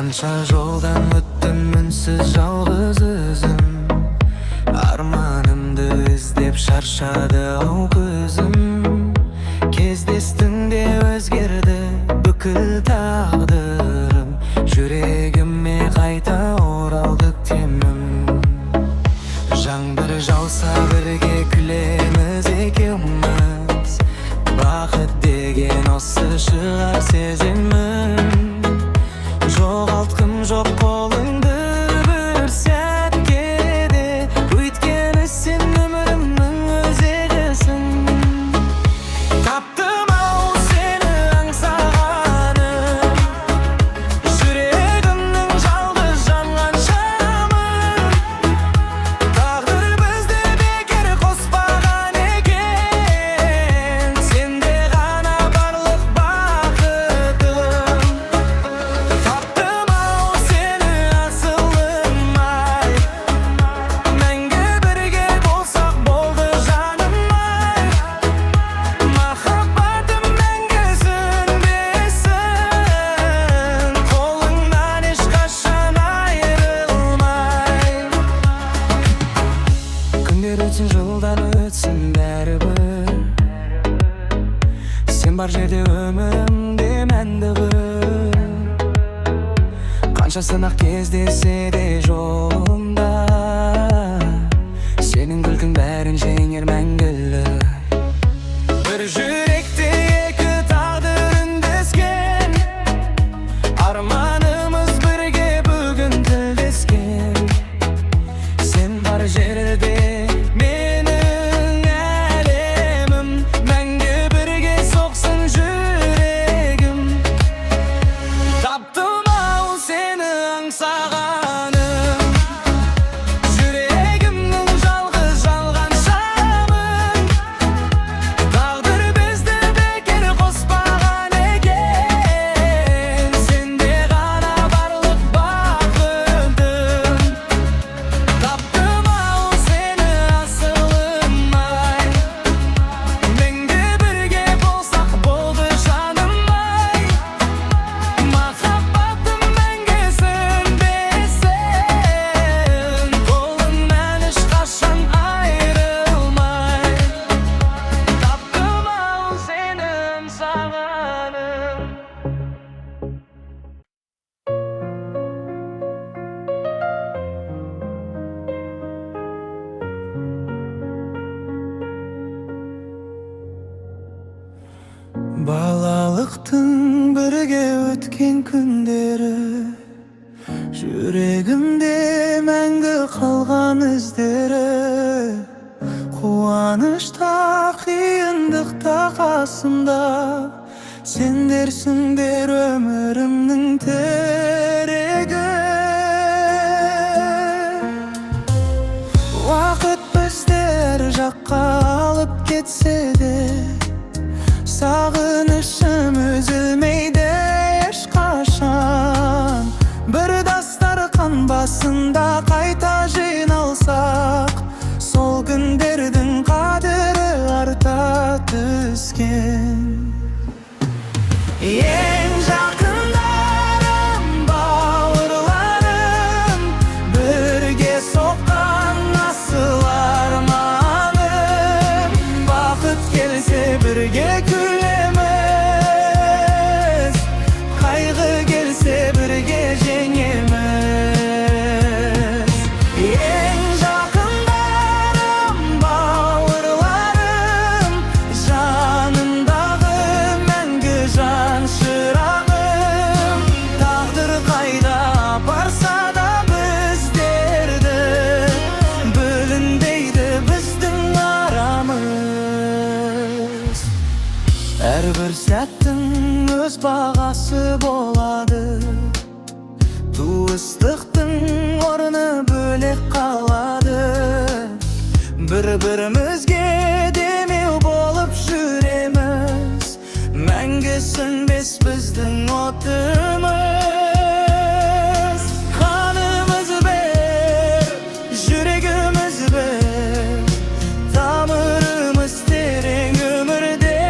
Qancha yoldan o'tdim unsiz yolg'iz o'zim, armonimni izlab sharshadi ko'zim. Kezdestingde o'zgardi bukil taqdirim, yuragimga qayta o'raldik temim. Жаңбыр жауса бірге күлеміз екеуміз, бақыт деген осы шығар сезімім. Жоғалтқым жоқ қолыңды бір сәтке де, өйткені сен өмірімнің өзегісің. Таптым-ау сені аңсағаным, жүрегімнің жалғыз жанған шамын. Тағдыр бізді бекер қоспаған екен, сенде ғана барлық бақытым. Таптым-ау сені асылым-ай, мәңгі бірге болсақ болды жаным-ай. Махаббатым мәңгі сөнбесін, қолыңнан ешқашан айырылмай. Күндер өтсін, жылдар өтсін, бәрібір сен бар жерде өмірімде мәнді бір. Қанша сынақ кездесе де жолымда, сенің күлкің бәрін жеңер мәңгілік. Бір жүректе екі тағдыр үндескен, арманымыз бірге бүгін тілдескен. Сен бар жерде менің әлемім, мәңгі бірге соқсын жүрегім. Таптым-ау сені аңсағаным, жүрегімнің жалғыз жалған шамын. Тағдыр бізді бекер қоспаған екен, сенде ғана барлық бақытым. Таптым-ау сені асылым-ай, мәңгі бірге болсақ болды жаным-ай. Махаббатым мәңгі сөнбесін, қолыңнан ешқашан айырылмай. Таптым-ау сені аңсағаным. Балалықтың бірге өткен күндері, жүрегімде мәңгі қалған іздері. Қуанышта, қиындықта қасымда, сендерсіңдер өмірімнің тірегі. Уақыт бізді әр жаққа алып кетсе де, сағынышым үзілмейді ешқашан. Бір дастархан басында қайта жиналсақ, сол күндердің қадірі арта түскен. Ең жақындарым, бауырларым, бірге соққан асыл арманым. Бақыт келсе бірге күлеміз, қайғы келсе бірге жеңеміз. Ең жақындарым, бауырларым, жанымдағы мәңгі жан шырағым. Тағдыр қайда апарса да біздерді, бүлінбейді біздің арамыз. Әрбір сәттің өз бағасы болады, туыстықтың орны бөлек қалады. Бір-бірімізге демеу болып жүреміз, мәңгі сөнбес біздің отымыз. Қанымыз бір, жүрегіміз бір, тамырымыз терең өмірде.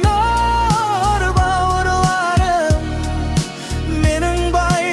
Нұр бауырларым, менің бай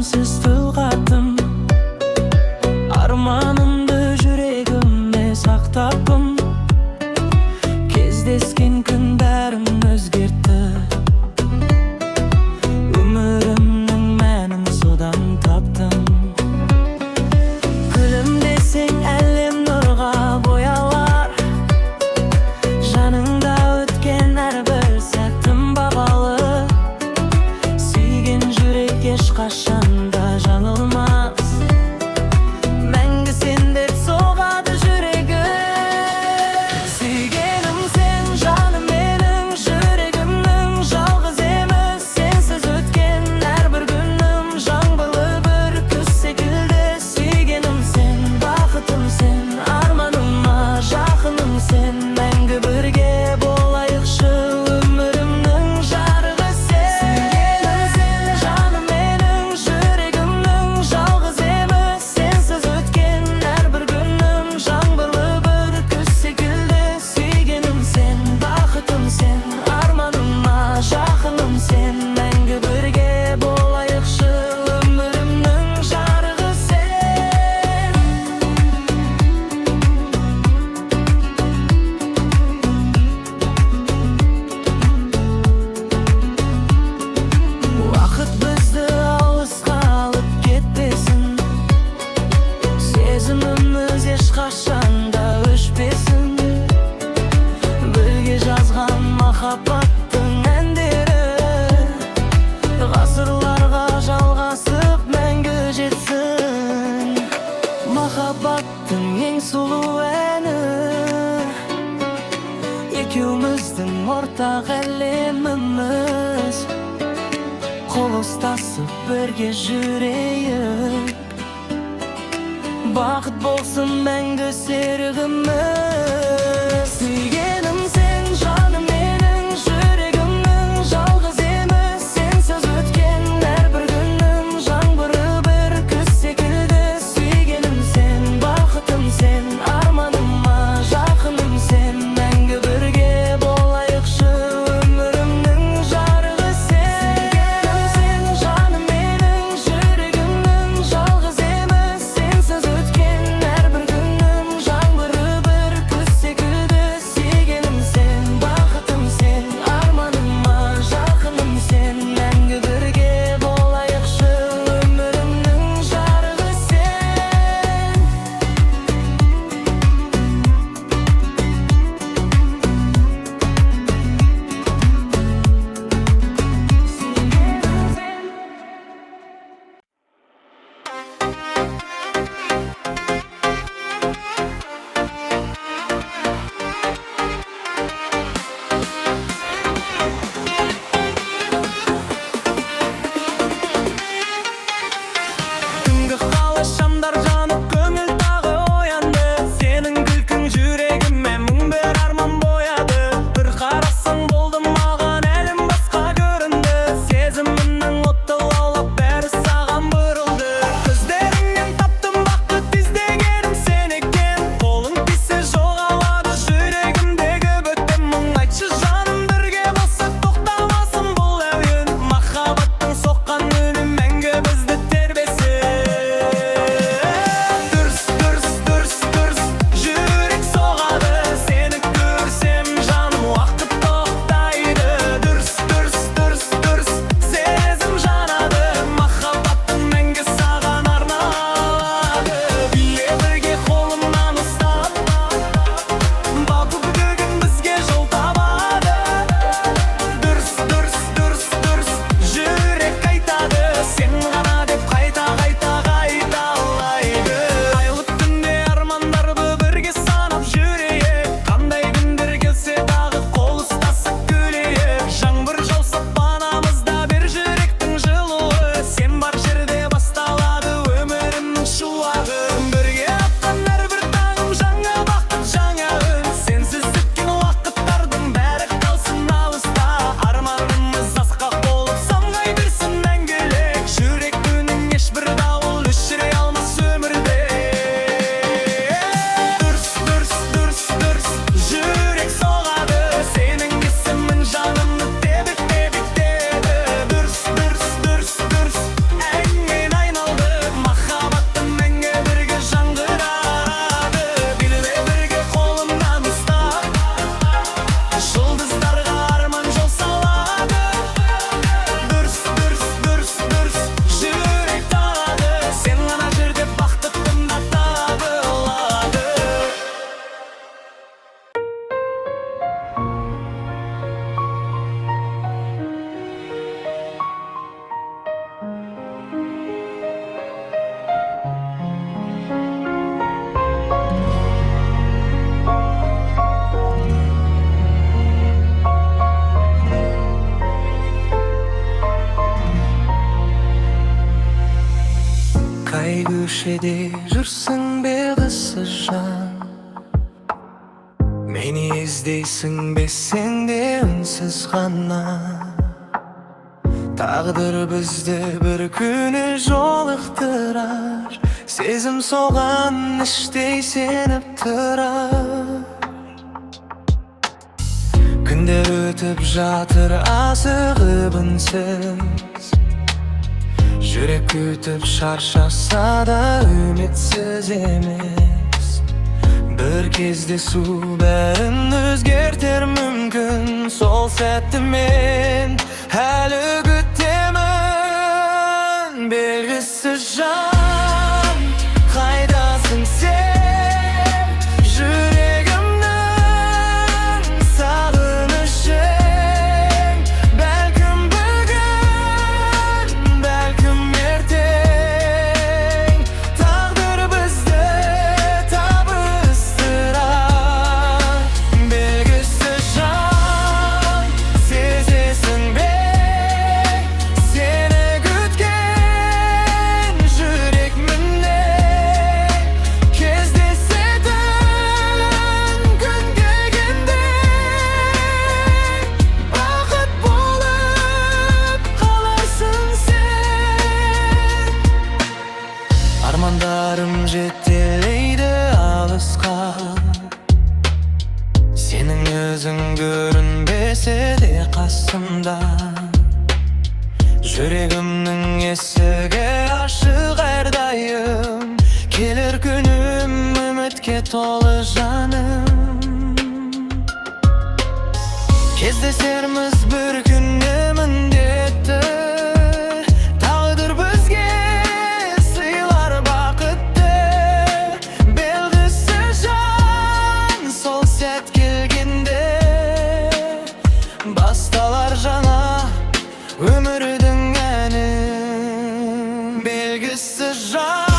үнсіз тылғаттым. Арманымды жүрегіме сақтаппын. Кездескен күн бәрін өзгертті. Өмірімнің мәнін содан таптым. Күлімдесең әлем нұрға боялар. Жаныңда өткен әрбір сәтім бағалы. Сүйген жүрек ешқашанда жаңылмас. Мәңгі сен деп соғады жүрегі. Сүйгенім сен, жаным менің, жүрегімнің жалғыз еміс. Сенсіз өткен әрбір күнім жаңбырлы бір күз секілді. Сүйгенім сен, бақытым сен, арманыма жақыным сен. Мәңгі бірге болайықшы, өмірімнің жарығы сен. Сүйгенім сен, жаным менің, жүрегімнің жалғыз еміс. Сенсіз өткен әрбір күнім жаңбырлы бір күз секілді. Сүйгенім сен, бақытым сен, арманыма жақыным сен. Мәңгі бірге болайықшы, өмірімнің жарығы сен. Уақыт бізді алысқа алып кетпесін. Сезіміміз ешқашан да өшпесін. Бірге жазған махаббаттың әндері ғасырларға жалғасып мәңгі жетсін. Махаббаттың ең сұлу әні, екеуміздің ортақ әлеміміз. Қол ұстасып бірге жүрейік. Бақыт болсын мәңгі серігіміз. Сүйгенім сен, жаным менің, жүрегімнің жалғыз еміс. Сенсіз өткен әрбір күнім жаңбырлы бір күз секілді. Сүйгенім сен, бақытым сен, арманыма жақыным сен. Мәңгі бірге болайықшы, өмірімнің жарығы сен. Сүйгенім сен, жаным менің, жүрегімнің жалғыз еміс. Сенсіз өткен әрбір күнім жаңбырлы бір Қай көшеде жүрсің белгісіз жан, мені іздейсің бе сен де үнсіз ғана. Тағдыр бізді бір күні жолықтырар, сезім соған іштей сеніп тұрар. Күндер өтіп жатыр асығып үнсіз, жүрек күтіп шаршаса да үмітсіз емес. Бір кездесу бәрін өзгертер мүмкін, сол сәтті мен әлі күтемін. Белгісіз жан, қайдасың сен? Жүрегімнің сағынышың, бәлкім бүгін, бәлкім ертең. Тағдыр бізді табыстырар. Белгісіз жан, сезесің бе сені күткен жүрек міне кездесетін күн келгенде бақыт болып қаларсың сен. Армандарым жетелейді алысқа, сенің өзің көрінбесе де қасымда. Жүрегімнің есігі ашық әрдайым, келер күнім үмітке толы жаным. Кездесерміз бір күні міндетті, тағдыр бізге сыйлар бақытты. Белгісіз жан, сол сәт келгенде басталар жаңа өмірдің әні. Белгісіз жан.